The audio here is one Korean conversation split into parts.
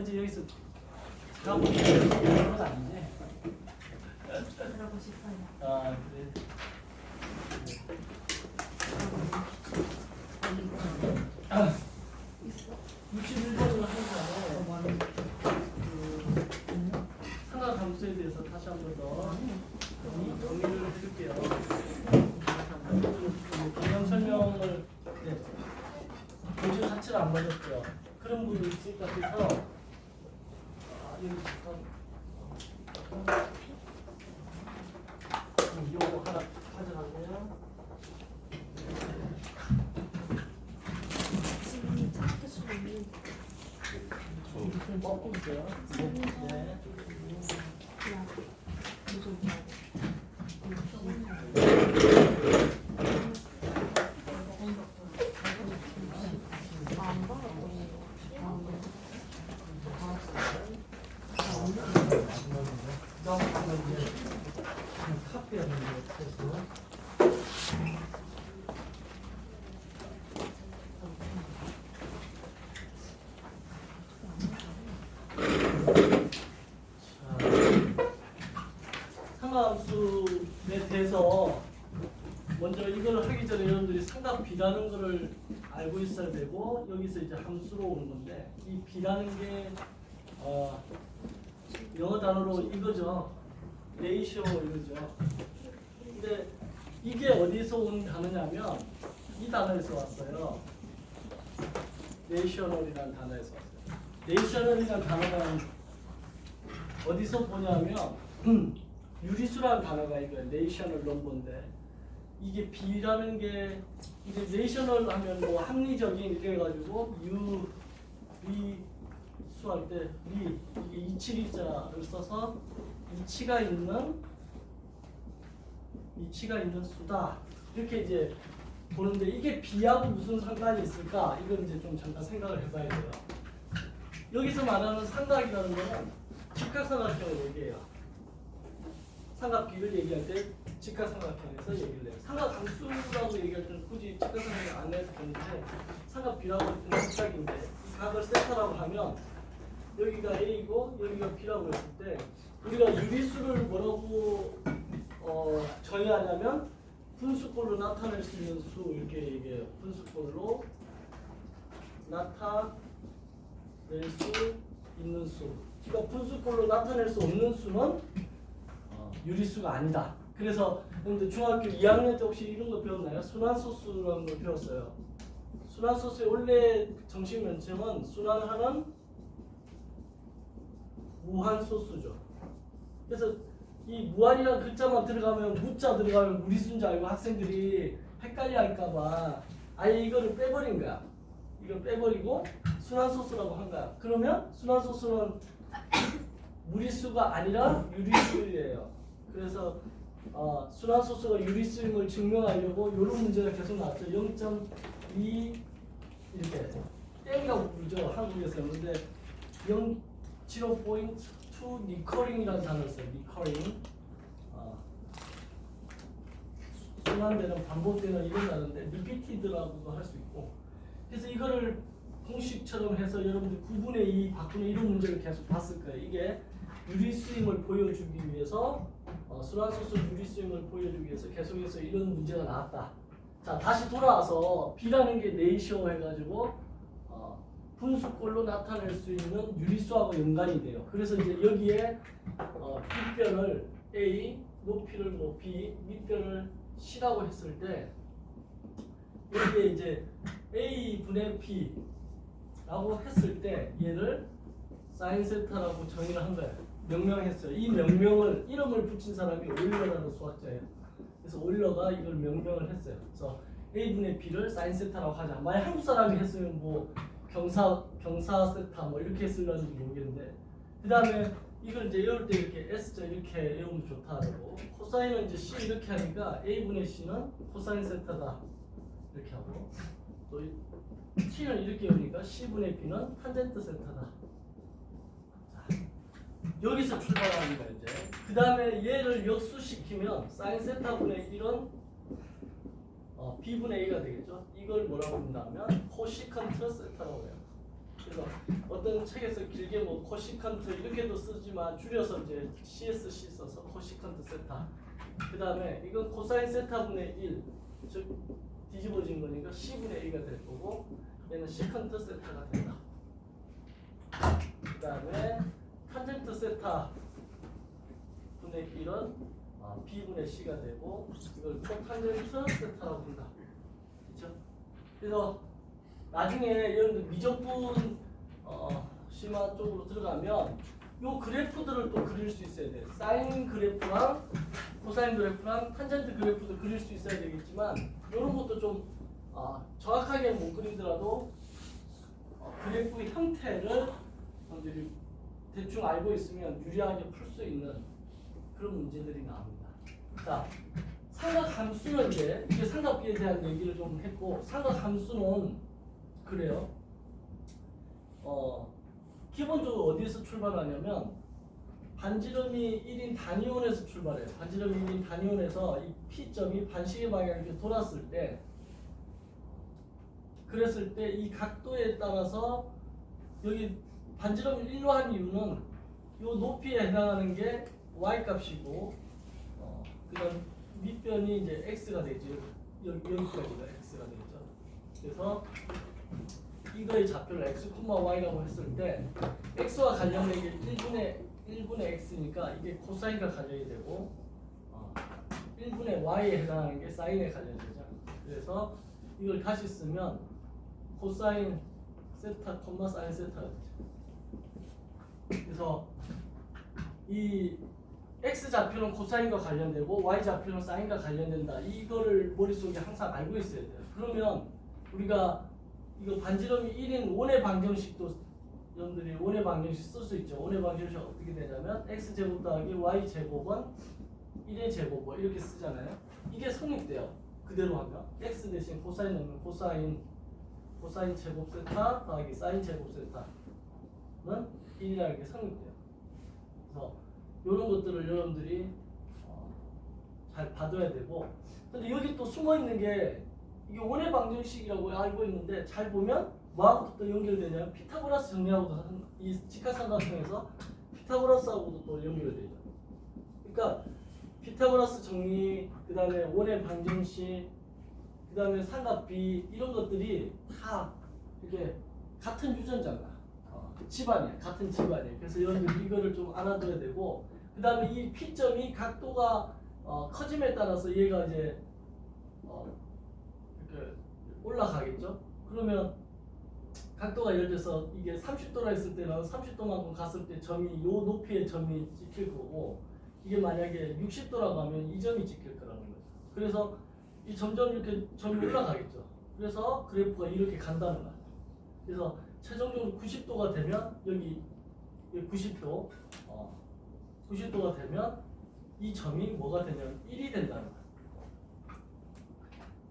어제 여기서 가고 싶은 건 아니지? 그러고 싶어요. 아 그래. 61번으로 하는 삼각함수에 대해서 다시 한 번 더 정리를 해줄게요. 그냥 설명을 교재 자체를 안 맞았죠. 그런 부분이 있을 것 같아서 여기 잠깐 이거 하나 가져가세요. 지금 짧게 수업이 무슨 먹고 있어요? 네. 그냥 무슨 안 받았더니 카피하는 게 없어서. 삼각함수에 대해서 먼저 이걸 하기 전에 여러분들이 삼각 B라는 거를 알고 있어야 되고 여기서 이제 함수로 오는 건데 이 B라는 게 영어 단어로 이거죠. 레이시오 이거죠. 근데 이게 어디서 온 단어냐면 이 단어에서 왔어요. 레이셔널이라는 단어에서 왔어요. 레이셔널이라는 단어는 어디서 보냐면 유리수라는 단어가 이거예요. 레이셔널 넘버인데 이게 B라는 게 이제 레이셔널 하면 뭐 합리적인 이래 가지고 수할 때 이게 이치리자를 써서 이치가 있는 수다 이렇게 이제 보는데 이게 B하고 무슨 상관이 있을까? 이건 이제 좀 잠깐 생각을 해봐야 돼요. 여기서 말하는 삼각이라는 거는 직각삼각형을 얘기해요. 삼각 B를 얘기할 때 직각삼각형에서 얘기를 해요. 삼각함수라고 얘기할 때는 굳이 직각삼각형 안 해도 되는데 삼각 B라고 할 때는 직각인데 이 각을 세타라고 하면 여기가 A고 여기가 B라고 했을 때 우리가 유리수를 뭐라고 정의하냐면 분수꼴로 나타낼 수 있는 수 이렇게 얘기해요. 분수꼴로 나타낼 수 있는 수. 그러니까 분수꼴로 나타낼 수 없는 수는 유리수가 아니다. 그래서 여러분들 중학교 2학년 때 혹시 이런 거 배웠나요? 순환소수라는 걸 배웠어요. 순환소수의 원래 정식 명칭은 순환하는 무한소수죠. 그래서 이 무한이라는 글자만 들어가면 무자 들어가면 무리수인 줄 알고 학생들이 헷갈려 할까봐 아예 이거를 빼버린 거야. 이걸 빼버리고 순환소수라고 한 거야. 그러면 순환소수는 무리수가 아니라 유리수예요. 그래서 순환소수가 유리수임을 증명하려고 이런 문제가 계속 나왔죠. 0.2 이렇게 땡이라고 부르죠. 한국에서는. 근데 0.2 리커링이라는 단어를 써요. 리커링. 순환되는 반복되는 이런 단어인데 리피티드라고도 할 수 있고. 그래서 이거를 공식처럼 해서 여러분들 9분의 2 바꾸는 이런 문제를 계속 봤을 거예요. 이게 유리수임을 보여주기 위해서 순환소수 유리수임을 보여주기 위해서 계속해서 이런 문제가 나왔다. 자, 다시 돌아와서 B라는 게 레이시오 해가지고 분수꼴로 나타낼 수 있는 유리수하고 연관이 돼요. 그래서 이제 여기에 빗변을 A, 높이를 뭐 B, 밑변을 C라고 했을 때 여기에 이제 A분의 B라고 했을 때 얘를 사인 세타라고 정의를 한 거예요. 명명했어요. 이 명명을 이름을 붙인 사람이 오일러라는 수학자예요. 그래서 오일러가 이걸 명명을 했어요. 그래서 A분의 B를 사인 세타라고 하자. 만약 한국 사람이 했으면 뭐 경사 세타 뭐 이렇게 했을런지 모르겠는데 그 다음에 이걸 이제 외울 때 이렇게 S자 이렇게 외우면 좋다고 코사인은 이제 C 이렇게 하니까 A분의 C는 코사인 세타다 이렇게 하고 또 T는 이렇게 외우니까 C분의 B는 탄젠트 세타다. 여기서 출발하는 거예요. 이제 그 다음에 얘를 역수시키면 사인 세타분의 1은 B분의 A가 되겠죠. 이걸 뭐라고 한다면 코시컨트 세타라고 해요. 그래서 어떤 책에서 길게 뭐 코시컨트 이렇게도 쓰지만 줄여서 이제 CSC 써서 코시컨트 세타. 그 다음에 이건 코사인 세타분의 1, 즉 뒤집어진 거니까 C분의 1가 될 거고 얘는 시컨트 세타가 된다. 그 다음에 탄젠트 세타 분의 1은 B분의 C가 되고 이걸 코탄젠트 세타라고 한다. 그렇죠? 그래서 나중에 여러분들 미적분 심화 쪽으로 들어가면 요 그래프들을 또 그릴 수 있어야 돼요. 사인 그래프랑 코사인 그래프랑 탄젠트 그래프도 그릴 수 있어야 되겠지만 이런 것도 좀 정확하게 못 그리더라도 그래프의 형태를 여러분들이 대충 알고 있으면 유리하게 풀 수 있는 그런 문제들이 나옵니다. 자, 삼각함수는 이게 삼각비에 대한 얘기를 좀 했고, 삼각함수는 그래요. 기본적으로 어디에서 출발하냐면 반지름이 1인 단위원에서 출발해요. 반지름이 1인 단위원에서 이 P점이 반시계 방향으로 이렇게 돌았을 때, 그랬을 때 이 각도에 따라서 여기 반지름을 1로 한 이유는 이 높이에 해당하는 게 y 값이고, 그다음 밑변이 이제 x가 되죠. 여기까지가 x가 되죠. 그래서 이거의 좌표를 x, y라고 했을 때 x와 관련된 게 1분의 x니까 이게 코사인과 관련이 되고 1분의 y에 해당하는 게 사인에 관련이 되죠. 그래서 이걸 다시 쓰면 코사인 세타, 사인 세타가 되죠. 그래서 이 x 좌표는 코사인과 관련되고 y 좌표는 사인과 관련된다. 이거를 머릿속에 항상 알고 있어야 돼요. 그러면 우리가 이거 반지름이 1인 원의 방정식도 여러분들이 원의 방정식 쓸 수 있죠. 원의 방정식 어떻게 되냐면 x제곱 더하기 y제곱은 1의 제곱을 이렇게 쓰잖아요. 이게 성립돼요. 그대로 하면 x 대신 코사인 넣으면 코사인 제곱 세타 더하기 사인 제곱 세타는 1이라는 게 성립돼요. 그래서 이런 것들을 여러분들이 잘 봐둬야 되고, 근데 여기 또 숨어 있는 게 이게 원의 방정식이라고 알고 있는데 잘 보면 뭐하고 또 연결되냐면 피타고라스 정리하고도 이 직각삼각형에서 피타고라스하고도 또 연결되죠. 그러니까 피타고라스 정리, 그 다음에 원의 방정식, 그 다음에 삼각비 이런 것들이 다 이렇게 같은 유전자가 집안이에요. 같은 집안이에요. 그래서 여러분들 이거를 좀 알아둬야 되고, 그 다음에 이 P점이 각도가 커짐에 따라서 얘가 이제 이렇게 올라가겠죠. 그러면 각도가 예를 들어서 이게 30도라 했을 때는 30도만큼 갔을 때 점이 요 높이의 점이 찍힐 거고, 이게 만약에 60도라고 하면 이 점이 찍힐 거라는 거죠. 그래서 이 점점 이렇게 점이 올라가겠죠. 그래서 그래프가 이렇게 간다는 거죠. 그래서 최종적으로 90도가 되면 여기 90도 90도가 되면 이 점이 뭐가 되냐면 1이 된다는 거예요.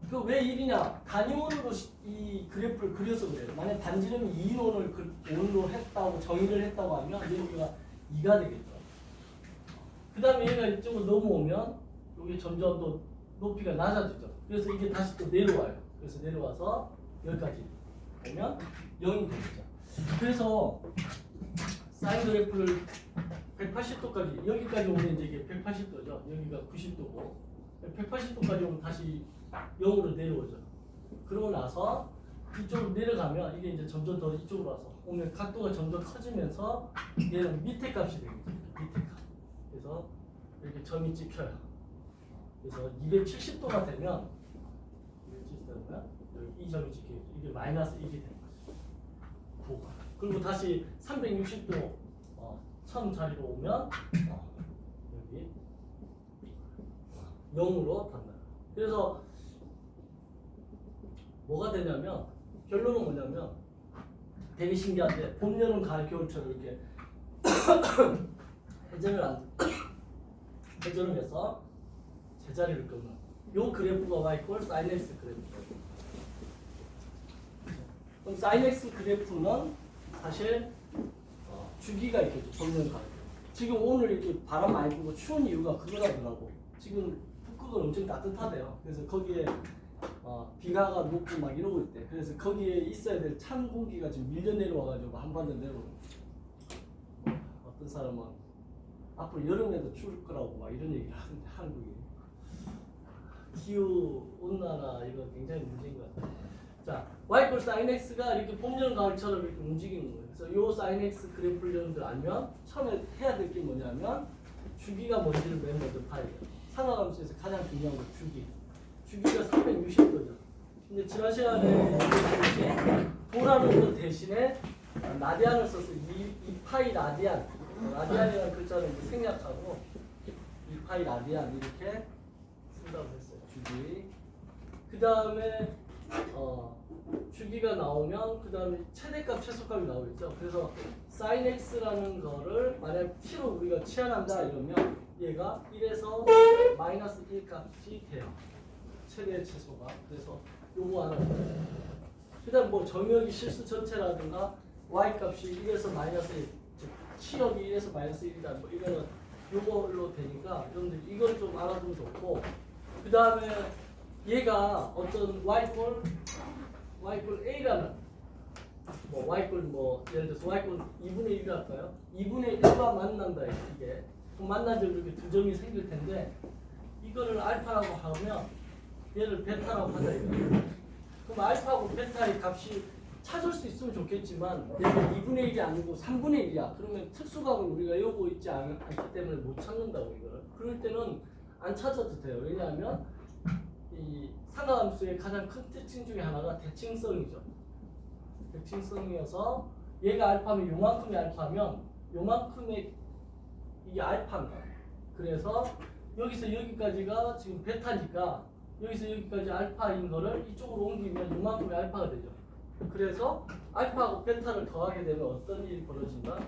그 왜 1이냐? 단위원으로 이 그래프를 그려서 그래요. 만약 반지름이 2인원을 했다고 정의를 했다고 하면 여기가 2가 되겠죠. 그 다음에 얘가 이쪽으로 넘어오면 여기 점점 더 높이가 낮아지죠. 그래서 이게 다시 또 내려와요. 그래서 내려와서 여기까지 오면 0이 되겠죠. 그래서 사인 그래프를 180도까지 여기까지 오면 이제 이게 180도죠. 여기가 90도고 180도까지 오면 다시 0으로 내려오죠. 그러고 나서 이쪽으로 내려가면 이게 이제 점점 더 이쪽으로 와서 오면 각도가 점점 커지면서 얘는 밑에 값이 되겠죠. 밑에 값. 그래서 이렇게 점이 찍혀요. 그래서 270도가 되면 이 점이 찍히겠죠. 이게 마이너스 1이 되는 거죠. 그리고 다시 360도 처음 자리로 오면 여기 0으로 단다. 그래서 뭐가 되냐면 결론은 뭐냐면 되게 신기한데 봄, 여름, 가을, 겨울처럼 이렇게 회전을 해서 제자리를 끊는 요 그래프가 y 꼴 sin x 그래프예요. 그럼 sin x 그래프는 사실 주기가 있겠죠. 봄, 여름, 가을. 지금 오늘 이렇게 바람 많이 불고 추운 이유가 그거라더라고. 지금 북극은 엄청 따뜻하대요. 그래서 거기에 비가가 높고 막 이러고 있대. 그래서 거기에 있어야 될 찬 공기가 지금 밀려 내려와가지고 한반도 내려오는 거야. 어떤 사람은 앞으로 여름에도 추울 거라고 막 이런 얘기를 하는데 한국이 기후 온난화 이거 굉장히 문제인 것 같아요. 자, y 이퀄 sin x가 이렇게 봄, 여름, 가을처럼 이렇게 움직이는 거예요. 그래서 요 sin x 그래프를 여러분들 알면 처음에 해야 될 게 뭐냐면 주기가 뭔지를 맨 먼저 봐야 돼요. 상하함수에서 가장 중요한 건 주기. 주기가 360도죠. 근데 지난 시간에 도라는 것 대신에 라디안을 써서 이 파이 라디안, 라디안이라는 글자는 이제 생략하고 이 파이 라디안 이렇게 쓴다고 했어요. 주기. 그 다음에 주기가 나오면 그 다음에 최대값, 최소값이 나오겠죠. 그래서 sin x라는 거를 만약 t로 우리가 치환한다 이러면 얘가 1에서 마이너스 1 값이 돼요. 최대 최소가. 그래서 요거 하나. 그 다음 뭐 정역이 실수 전체라든가 y 값이 1에서 마이너스 1, 즉 치역이 1에서 마이너스 1이다. 뭐 이거는 요걸로 되니까 여러분들 이걸 좀 알아두면 좋고, 그 다음에 얘가 어떤 y 이퀄 a라는 뭐 y 이퀄 뭐 예를 들어서 y 이퀄 2분의 1을 할까요? 2분의 1과 만난다 이게. 그럼 만난 점 이렇게 두 점이 생길 텐데 이거를 알파라고 하면 얘를 베타라고 하자 이거예요. 그럼 알파하고 베타의 값이 찾을 수 있으면 좋겠지만 얘가 2분의 1이 아니고 3분의 1이야. 그러면 특수각을 우리가 외우고 있지 않기 때문에 못 찾는다고 이거를. 그럴 때는 안 찾아도 돼요. 왜냐하면 이 상하함수의 가장 큰 특징 중에 하나가 대칭성이죠. 대칭성이어서 얘가 알파면 요만큼이 알파면 요만큼의 이게 알파입니다. 그래서 여기서 여기까지가 지금 베타니까 여기서 여기까지 알파인 거를 이쪽으로 옮기면 요만큼의 알파가 되죠. 그래서 알파하고 베타를 더하게 되면 어떤 일이 벌어진다?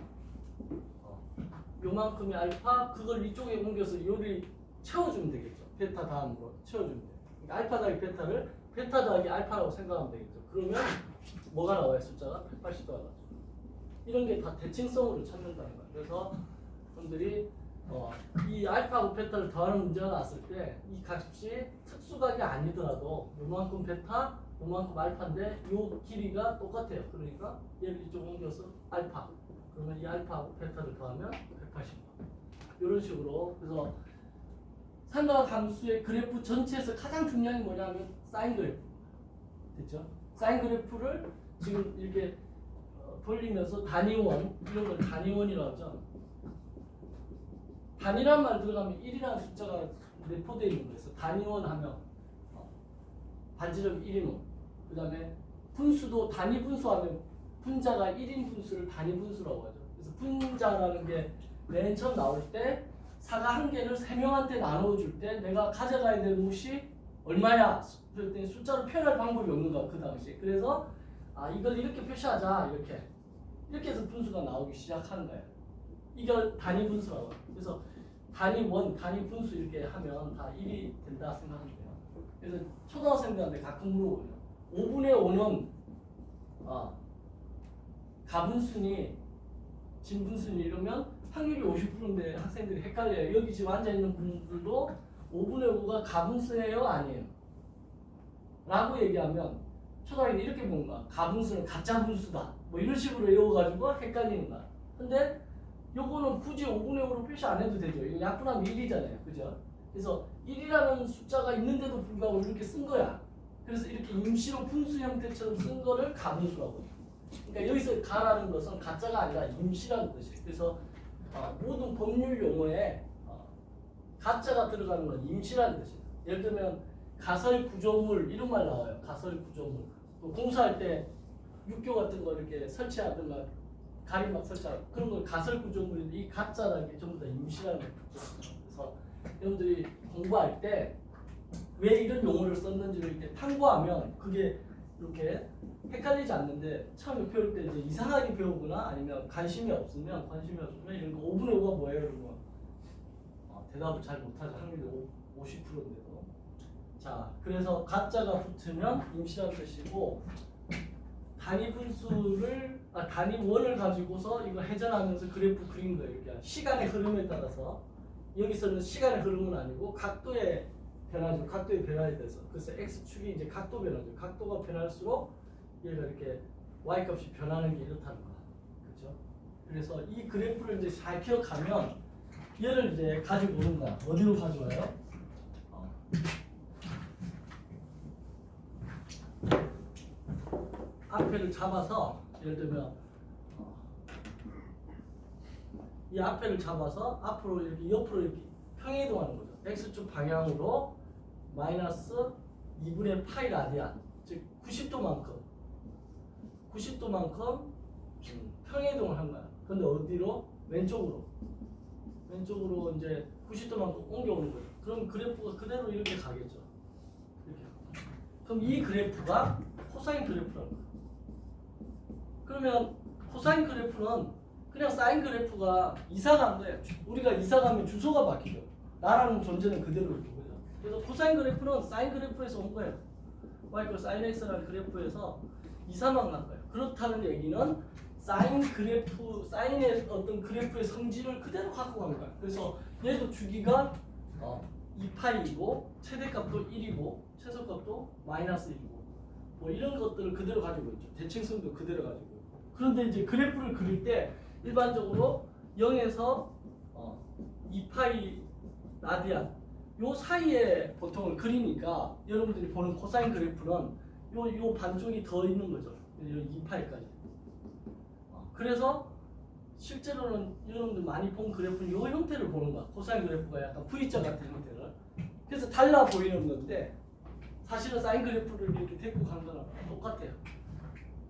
요만큼의 알파 그걸 이쪽에 옮겨서 요리 채워주면 되겠죠. 베타 다음으로 채워주면 돼요. 그러니까 알파 더하기 베타를 베타 더하기 알파라고 생각하면 되겠죠. 그러면 뭐가 나와요? 숫자가 180도가 나죠. 이런 게 다 대칭성으로 찾는다는 거예요. 그래서 여러분들이 이 알파하고 베타를 더하는 문제가 나왔을 때 이 값이 특수각이 아니더라도 요만큼 베타, 요만큼 알파인데 요 길이가 똑같아요. 그러니까 얘를 이쪽 옮겨서 알파. 그러면 이 알파하고 베타를 더하면 180도. 이런 식으로. 그래서 삼각함수의 그래프 전체에서 가장 중요한 게 뭐냐면 사인 그래프. 됐죠? 사인 그래프를 지금 이렇게 돌리면서 단위원, 이런 걸 단위원이라고 하죠. 단위란 말 들어가면 1이라는 숫자가 내포되어 있는 거예요. 그래서 단위원 하면 반지름 1인원. 그 다음에 분수도 단위 분수하면 분자가 1인 분수를 단위 분수라고 하죠. 그래서 분자라는 게 맨 처음 나올 때 사가 한 개를 3명한테 나눠줄 때 내가 가져가야 될 몫이 얼마야? 그랬더니 숫자로 표현할 방법이 없는 거야. 그 당시에. 그래서 이걸 이렇게 표시하자. 이렇게 해서 분수가 나오기 시작하는 거예요. 이걸 단위 분수라고 해요. 그래서 단위 원, 단위 분수 이렇게 하면 다 1이 된다 생각하면 돼요. 그래서 초등학생들한테 가끔 물어보면 5분의 5는 가분수니 진분수니 이러면 확률이 50%인데 학생들이 헷갈려요. 여기 지금 앉아있는 분들도 5분의 5가 가분수예요? 아니에요? 라고 얘기하면 초등학생이 이렇게 보는 거야. 가분수는 가짜 분수다. 뭐 이런 식으로 외워가지고 헷갈리는 거야. 근데 요거는 굳이 5분의 5로 표시 안 해도 되죠. 이거 약분하면 1이잖아요. 그죠? 그래서 1이라는 숫자가 있는데도 불구하고 이렇게 쓴 거야. 그래서 이렇게 임시로 분수 형태처럼 쓴 거를 가분수라고 해요. 그러니까 여기서 가라는 것은 가짜가 아니라 임시라는 뜻이에요. 그래서 모든 법률 용어에 가짜가 들어가는 건 임시라는 뜻이에요. 예를 들면 가설 구조물 이런 말 나와요. 가설 구조물. 또 공사할 때 육교 같은 거 이렇게 설치하든가 가림막 설치하고 그런 걸 가설 구조물인데 이 가짜라는 게 전부 다 임시라는 거예요. 그래서 여러분들이 공부할 때 왜 이런 용어를 썼는지를 이렇게 탐구하면 그게 이렇게 헷갈리지 않는데 처음에 배울 때 이제 이상하게 배우거나 아니면 관심이 없으면 이런 거 5분의 5가 뭐예요? 그러면 대답을 잘 못하죠. 확률이 50%인데도. 자, 그래서 가짜가 붙으면 임시라는 뜻이고 단위 분수를 단위 원을 가지고서 이거 회전하면서 그래프 그린 거예요. 이렇게 시간의 흐름에 따라서 여기서는 시간의 흐름은 아니고 각도의 변하죠. 각도의 변화에 대해서. 그래서 x축이 이제 각도 변화죠. 각도가 변할수록 얘가 이렇게 y 값이 변하는 게 이렇다는 거야. 그렇죠? 그래서 이 그래프를 이제 잘 기억하면 얘를 이제 가지고 오는 거야. 어디로 가져와요? 앞에를 잡아서 예를 들면 이 앞에를 잡아서 앞으로 이렇게 옆으로 이렇게 평행이동하는 거죠. x축 방향으로 마이너스 2분의 파이 라디안, 즉 90도만큼 평행이동을 한 거야. 근데 어디로? 왼쪽으로 이제 90도만큼 옮겨오는 거죠. 그럼 그래프가 그대로 이렇게 가겠죠. 이렇게. 그럼 이 그래프가 코사인 그래프라는 거야. 그러면 코사인 그래프는 그냥 사인 그래프가 이사간 거예요. 우리가 이사가면 주소가 바뀌죠. 나라는 존재는 그대로 있는 거죠. 그래서 코사인 그래프는 사인 그래프에서 온 거예요. y 사인 x라는 그래프에서 이사만 간 거예요. 그렇다는 얘기는 사인 그래프, 사인의 어떤 그래프의 성질을 그대로 갖고 간 거예요. 그래서 얘도 주기가 2파이이고 최대값도 1이고 최소값도 마이너스 1이고 뭐 이런 것들을 그대로 가지고 있죠. 대칭성도 그대로 가지고 있고. 그런데 이제 그래프를 그릴 때 일반적으로 0에서 2파이 라디안 요 사이에 보통 그리니까 여러분들이 보는 코사인 그래프는 요 반쪽이 더 있는 거죠. 2파이까지. 그래서 실제로는 여러분들 많이 본 그래프는 요 형태를 보는 거야. 코사인 그래프가 약간 V자 같은 형태를. 그래서 달라 보이는 건데 사실은 사인 그래프를 이렇게 데리고 가는 거랑 똑같아요.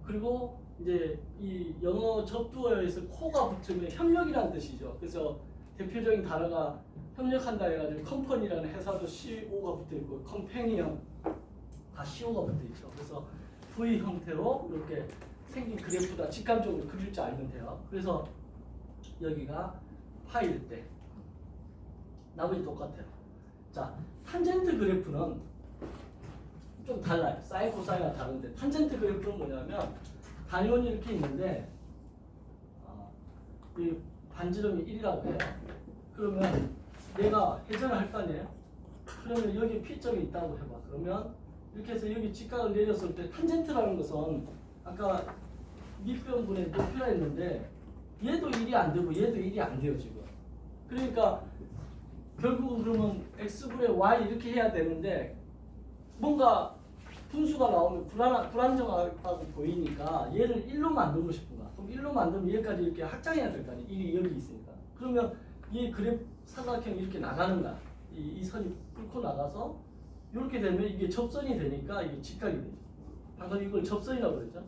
그리고 이제 이 영어 접두어에서 코가 붙으면 협력이라는 뜻이죠. 그래서 대표적인 단어가 협력한다 해가지고 컴퍼니라는 회사도 CO가 붙어 있고 컴패니언 다 CO가 붙어 있죠. 그래서 V 형태로 이렇게 생긴 그래프다 직감적으로 그릴 줄 알면 돼요. 그래서 여기가 파일 때 나머지 똑같아요. 자, 탄젠트 그래프는 좀 달라요. 사인 코사인과 다른데 탄젠트 그래프는 뭐냐면 단위원이 이렇게 있는데 이 반지름이 1이라고 해요. 그러면 내가 회전을 할 거 아니에요? 그러면 여기 P점이 있다고 해봐. 그러면 이렇게 해서 여기 직각을 내렸을 때 탄젠트라는 것은 아까 밑변분의 높이라 했는데 얘도 1이 안 되고 얘도 1이 안 돼요 지금. 그러니까 결국은 그러면 x분의 y 이렇게 해야 되는데 뭔가 분수가 나오면 불안정하다고 보이니까 얘를 1로 만들고 싶은 거야. 그럼 1로 만들면 얘까지 이렇게 확장해야 될 거 아니에요. 1이 여기 있으니까. 그러면 이 그래프 삼각형이 이렇게 나가는 거야. 이 선이 뚫고 나가서 이렇게 되면 이게 접선이 되니까 이게 직각이 되죠. 방금 이걸 접선이라고 그랬죠.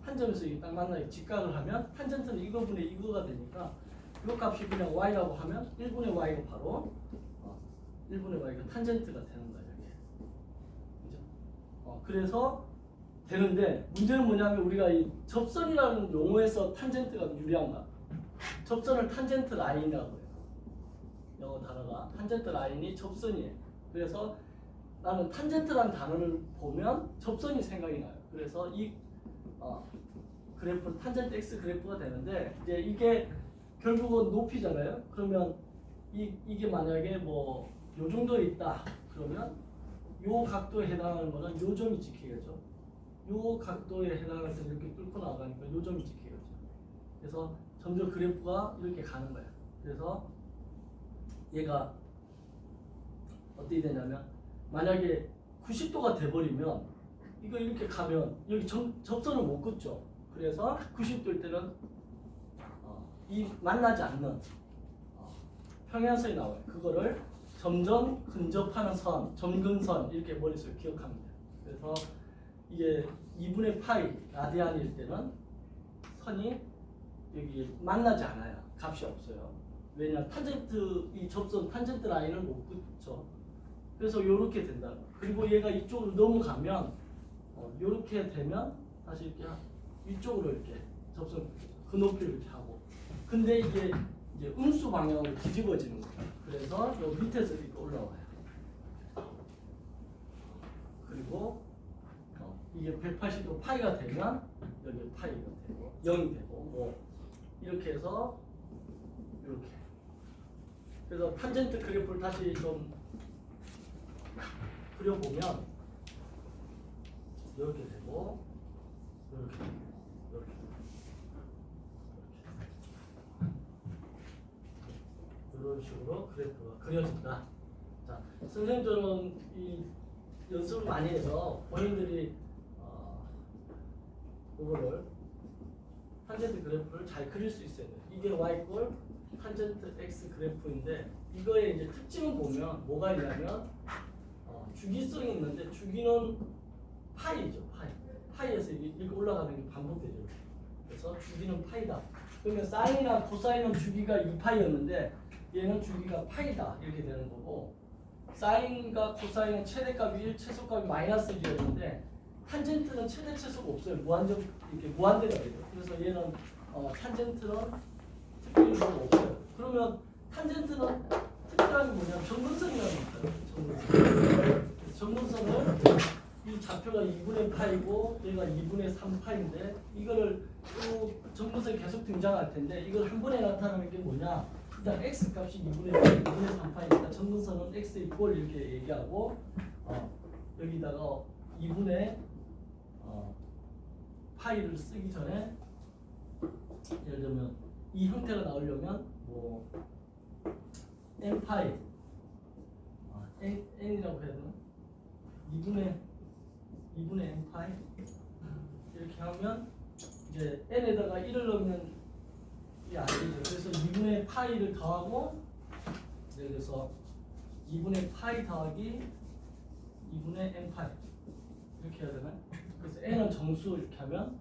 한 점에서 이게 딱 만나게 직각을 하면 탄젠트는 이거분의 이거가 되니까 이 값이 그냥 y라고 하면 1분의 y가 바로 1분의 y가 탄젠트가 되는 거예요. 이렇게. 그죠? 그래서 되는데 문제는 뭐냐면 우리가 이 접선이라는 용어에서 탄젠트가 유리한가? 접선을 탄젠트 라인이라고 해요. 영어 단어가 탄젠트 라인이 접선이에요. 그래서 나는 탄젠트라는 단어를 보면 접선이 생각이 나요. 그래서 이 그래프 탄젠트 x 그래프가 되는데 이제 이게 결국은 높이잖아요. 그러면 이게 만약에 뭐 요 정도에 있다. 그러면 요 각도에 해당하는 거는 요 점이 지키겠죠. 요 각도에 해당할 때 이렇게 뚫고 나가니까 요 점이 지키겠죠. 그래서 점점 그래프가 이렇게 가는 거예요. 그래서 얘가 어떻게 되냐면 만약에 90도가 돼버리면 이거 이렇게 가면 여기 접선을 못 긋죠. 그래서 90도일 때는 이 만나지 않는 평행선이 나와요. 그거를 점점 근접하는 선, 점근선 이렇게 머릿속에 기억합니다. 그래서 이게 2분의 파이 라디안일 때는 선이 여기 만나지 않아요. 값이 없어요. 왜냐 탄젠트 이 접선 탄젠트 라인을 못 긋죠. 그래서 이렇게 된다. 그리고 얘가 이쪽으로 넘어가면 이렇게 되면 다시 이렇게 위쪽으로 이렇게 접선 그 높이를 이렇게 하고. 근데 이게 이제 음수 방향으로 뒤집어지는 거예요. 그래서 요 밑에서 이렇게 올라와요. 그리고 이게 180도 파이가 되면 여기 파이가 되고 0이 되고 뭐 이렇게 해서 이렇게. 그래서 탄젠트 그래프를 다시 좀 그려보면 이렇게 되고 이렇게 되고 이렇게 이런 식으로 그래프가 그려진다. 자, 선생님들은 이 연습을 많이 해서 본인들이 이거를 탄젠트 그래프를 잘 그릴 수 있어야 돼요. 이게 y 탄젠트 x 그래프인데 이거의 이제 특징을 보면 뭐가 있냐면 주기성이 있는데 주기는 파이죠. 파이에서 이렇게 올라가는 게 반복되죠. 그래서 주기는 파이다. 그러면 사인이나 코사인은 주기가 2파이였는데 얘는 주기가 파이다 이렇게 되는 거고, 사인과 코사인은 최대값이 1, 최소값이 마이너스 1이었는데 탄젠트는 최대 최소가 없어요. 무한정 이렇게 무한대가 되죠. 그래서 얘는 탄젠트는 특별히 뭐가 없어요. 그러면 탄젠트는 특별한 게 뭐냐면 정근선이라는 게 있어요. 정근선을 이 좌표가 2분의 파이고 얘가 2분의 3파인데 이거를 또 정근선이 계속 등장할 텐데 이걸 한 번에 나타나는 게 뭐냐? 일단 x 값이 2분의 3파이니까 정근선은 x 이퀄 이렇게 얘기하고 여기다가 2분의 파이를 쓰기 전에 예를 들면 이 형태가 나오려면 뭐 n파이 n이라고 해야 되나? 2분의 n파이 이렇게 하면 이제 n에다가 1을 넣으면 이게 안 되죠. 그래서 2분의 파이를 더하고 그래서 2분의 파이 더하기 2분의 n파이 이렇게 해야 되나요? 그래서 n은 정수 이렇게 하면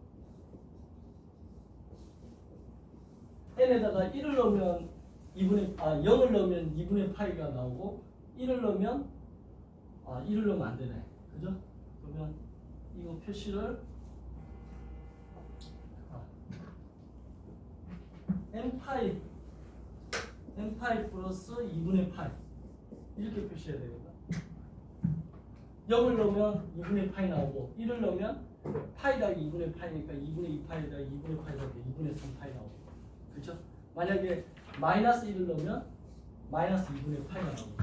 n에다가 1을 넣으면 0을 넣으면 2분의 파이가 나오고 1을 넣으면 1을 넣으면 안 되네. 그죠? 그러면 이거 표시를 n파이 플러스 2분의 파이 이렇게 표시해야 되겠다. 0을 넣으면 2분의 파이 나오고 1을 넣으면 파이 더하기 2분의 파이니까 2분의 2파이 더하기 2분의 파이 더하기 2분의 3파이 나오고, 그렇죠? 만약에 마이너스 1을 넣으면 마이너스 2분의 파이가 나오고,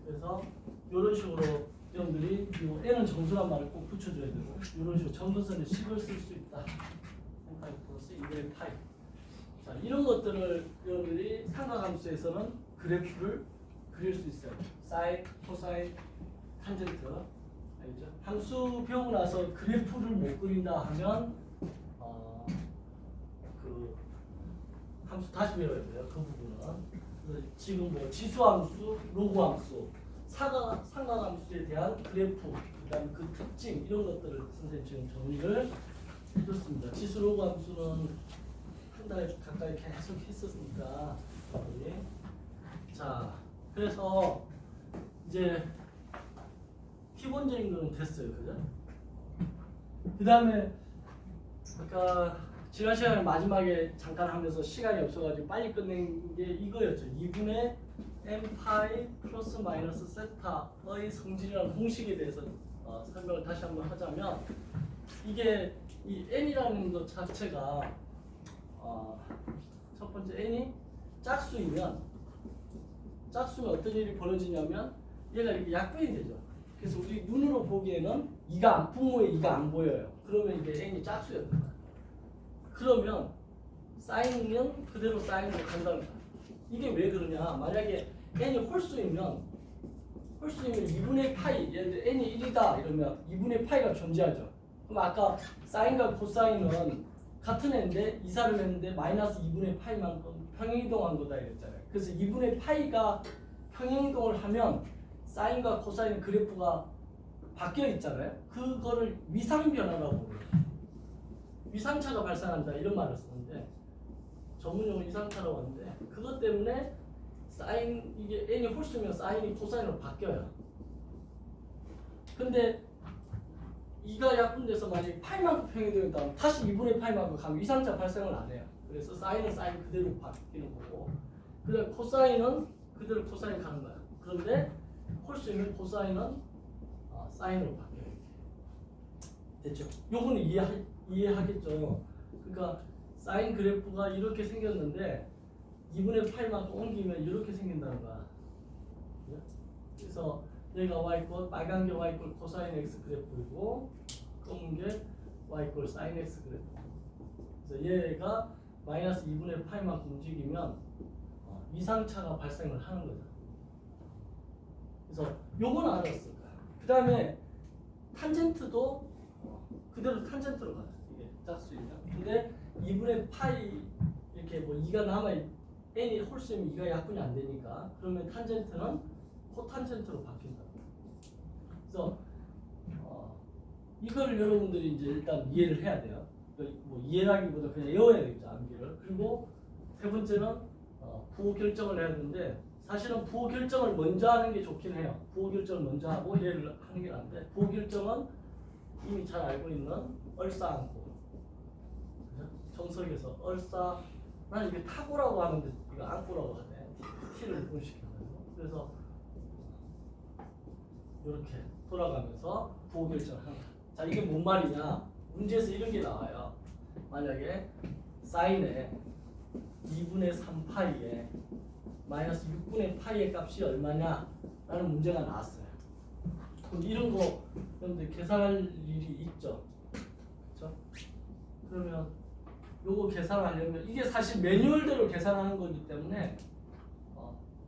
그래서 이런 식으로 여러분들이 이 n은 정수란 말을 꼭 붙여줘야 되고 이런 식으로 정근선의 식을 쓸 수 있다. n파이 플러스 2분의 파이. 자, 이런 것들을 여러분들이 삼각함수에서는 그래프를 그릴 수 있어요. 사인, 코사인, 탄젠트. 알죠? 함수 배우고 나서 그래프를 못 그린다 하면 그 함수 다시 배워야 돼요. 그 부분은. 그래서 지금 뭐 지수함수, 로그함수, 삼각함수에 대한 그래프, 그다음 그 특징 이런 것들을 선생님 지금 정리를 해줬습니다. 지수 로그함수는 한 달 가까이 계속 했었으니까. 자, 그래서 이제 기본적인 거는 됐어요, 그죠? 그 다음에 아까 지난 시간에 마지막에 잠깐 하면서 시간이 없어가지고 빨리 끝낸 게 이거였죠. 2분의 n파이 플러스 마이너스 세타의 성질이라는 공식에 대해서 설명을 다시 한번 하자면, 이게 이 n이라는 것 자체가 첫 번째 n이 짝수면 어떤 일이 벌어지냐면 얘가 이렇게 약분이 되죠. 그래서 우리 눈으로 보기에는 분모에 2가 안 보여요. 그러면 이게 n이 짝수였던 거야. 그러면 사인은 그대로 사인으로 간다는 거야. 이게 왜 그러냐? 만약에 n이 홀수이면 2분의 파이, 예를 들어 n이 1이다 이러면 2분의 파이가 존재하죠. 그럼 아까 사인과 코사인은 같은 n인데 이사를 했는데 마이너스 2분의 파이만큼 평행이동한 거다 이랬잖아요. 그래서 2분의 파이가 평행이동을 하면 사인과 코사인 그래프가 바뀌어 있잖아요. 그거를 위상변화라고 불러요. 위상차가 발생한다 이런 말을 쓰는데 전문용어로 위상차라고 하는데, 그것 때문에 이게 n이 홀수면 사인이 코사인으로 바뀌어요. 근데 2가 약분돼서 만약에 파이만큼 평행되면 다시 2분의 파이만큼 가면 위상차 발생을 안 해요. 그래서 사인은 사인 그대로 바뀌는 거고, 그다음 코사인은 그대로 코사인 가는 거야. 그런데 홀수이면 코사인은 사인으로 바뀌어요. 됐죠? 요거는 이해하겠죠? 그러니까 사인 그래프가 이렇게 생겼는데 2분의 파이만큼 옮기면 이렇게 생긴다는 거야. 그래서 여기가 y 빨간 게 y 코사인 x 그래프이고 검은 게 y 사인 x 그래프. 그래서 얘가 마이너스 2분의 파이만큼 움직이면 이상차가 발생을 하는 거죠. 그래서 요건 알았을 거야. 그 다음에 탄젠트도 그대로 탄젠트로 가요. 이게 짝수이냐. 근데 2분의 파이 이렇게 뭐 2가 남아 n이 홀수면 2가 약분이 안 되니까 그러면 탄젠트는 코탄젠트로 바뀐다. 그래서 이걸 여러분들이 이제 일단 이해를 해야 돼요. 뭐 이해하기보다 그냥 외워야 되겠죠, 암기를. 그리고 세 번째는 부호 결정을 해야 되는데 사실은 부호 결정을 먼저 하는 게 좋긴 해요. 부호 결정을 먼저 하고 얘를 하는 게 나은데 부호 결정은 이미 잘 알고 있는 얼싸안고 정석에서 얼싸 나는 이게 타고라고 하는데 이거 안고라고 하네. t를 분식해가지고 그래서 이렇게 돌아가면서 부호 결정을 한다. 자 이게 뭔 말이냐? 문제에서 이런 게 나와요. 만약에 사인에 2분의 3파이에 마이너스 6분의 파이의 값이 얼마냐? 라는 문제가 나왔어요. 그럼 이런 거 여러분들 계산할 일이 있죠. 그렇죠? 그러면 요거 계산하려면 이게 사실 매뉴얼대로 계산하는 거기 때문에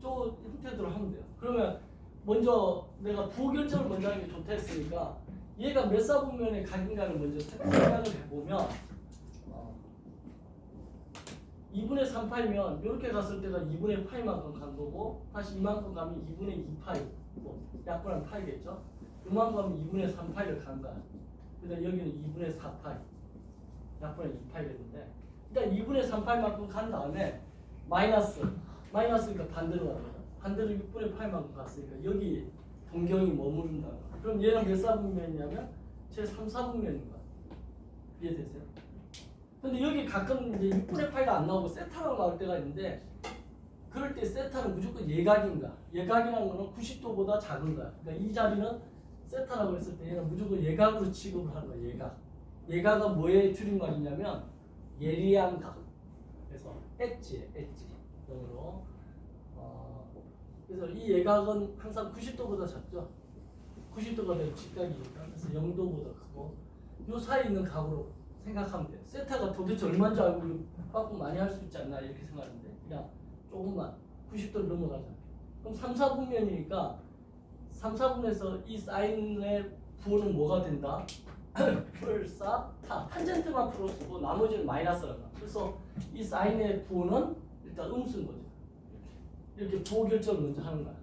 저 형태대로 하면 돼요. 그러면 먼저 내가 부호 결정을 먼저 하는 게 좋다 했으니까 얘가 몇 사분면의 각인가를 먼저 생각을 해보면 2분의 3파이면 이렇게 갔을 때가 2분의 파이만큼 간 거고 다시 이만큼 가면 2분의 2파이 뭐 약분한 파이겠죠. 이만큼 가면 2분의 3파이를 간 거야. 근데 여기는 2분의 4파이 약분한 2파이겠는데 일단 2분의 3파이만큼 간 다음에 마이너스니까 반대로 가는 거야. 반대로 6분의 파이만큼 갔으니까 여기 동경이 머무른다. 그럼 얘는 몇 사분면이냐면 제 3, 4분면인 거야. 이해되세요? 근데 여기 가끔 이제 6분의 파이가 안 나오고 세타라고 나올 때가 있는데 그럴 때 세타는 무조건 예각인가? 예각이라는 거는 90도보다 작은 거야. 그러니까 이 자리는 세타라고 했을 때 얘는 무조건 예각으로 취급을 하는 거야. 예각. 예각은 뭐의 줄임말이냐면 예리한 각. 그래서 엣지. 영어로. 그래서 이 예각은 항상 90도보다 작죠. 90도가 되면 직각이니까. 그래서 0도보다 크고 요 사이에 있는 각으로 생각하면 돼요. 세타가 도대체 얼마인 줄 알고 빠꾸 많이 할 수 있지 않나 이렇게 생각하는데 그냥 조금만 90도를 넘어가자. 그럼 3, 4분면이니까 3, 4분에서 이 사인의 부호는 뭐가 된다? 플사 타 탄젠트만 플러스고 나머지는 마이너스라고. 그래서 이 사인의 부호는 일단 음수인 거죠. 이렇게 부호 결정을 먼저 하는 거야.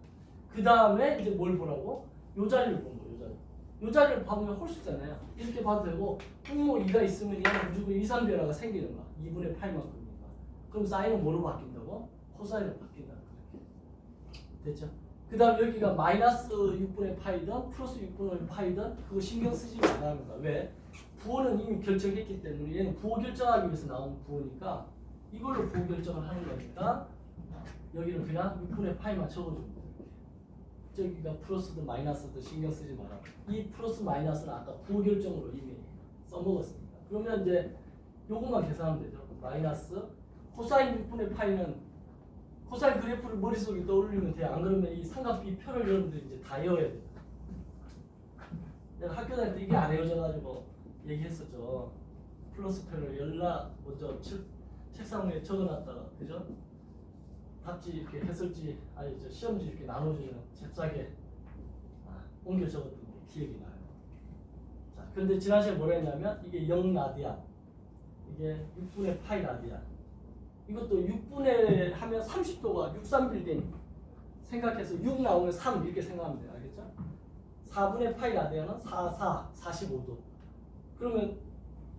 그 다음에 이제 뭘 보라고? 요 자리를 보는 거예요. 요 자리를 봐보면 홀수잖아요. 이렇게 봐도 되고 분모 2가 있으면 얘는 무조건 2, 3변화가 생기는 거야. 2분의 8만큼이니까. 그럼 사인은 뭐로 바뀐다고? 코사인으로 바뀐다. 됐죠? 그 다음 여기가 마이너스 6분의 파이든 플러스 6분의 파이든 그거 신경 쓰지 말라는 거야. 왜? 부호는 이미 결정했기 때문에 얘는 부호 결정하기 위해서 나온 부호니까 이걸로 부호 결정을 하는 거니까 여기는 그냥 6분의 파이만 적어주면 돼. 저기가 플러스든 마이너스든 신경 쓰지 마라. 이 플러스 마이너스는 아까 부호 결정으로 이미 써먹었습니다. 그러면 이제 요것만 계산하면 되죠. 마이너스 코사인 6분의 파이는 코사인 그래프를 머릿속에 떠올리면 돼요. 안 그러면 이 삼각비 표를 여러분들이 이제 다 외워야 돼요. 내가 학교 다닐 때 이게 안 외워져가지고 얘기했었죠. 플러스 표를 먼저 책상 위에 적어놨다가 그죠? 답지 이렇게 해설지 아니 저 시험지 이렇게 나눠주면 잽싸게 옮겨 적었던 게 기억이 나요. 자, 그런데 지난 시간에 뭐라 했냐면 이게 0라디안 이게 6분의 파이 라디안 이것도 6분의 하면 30도가 63빌딩 생각해서 6 나오면 3 이렇게 생각하면 돼요. 알겠죠? 4분의 파이 라디안은 45도 그러면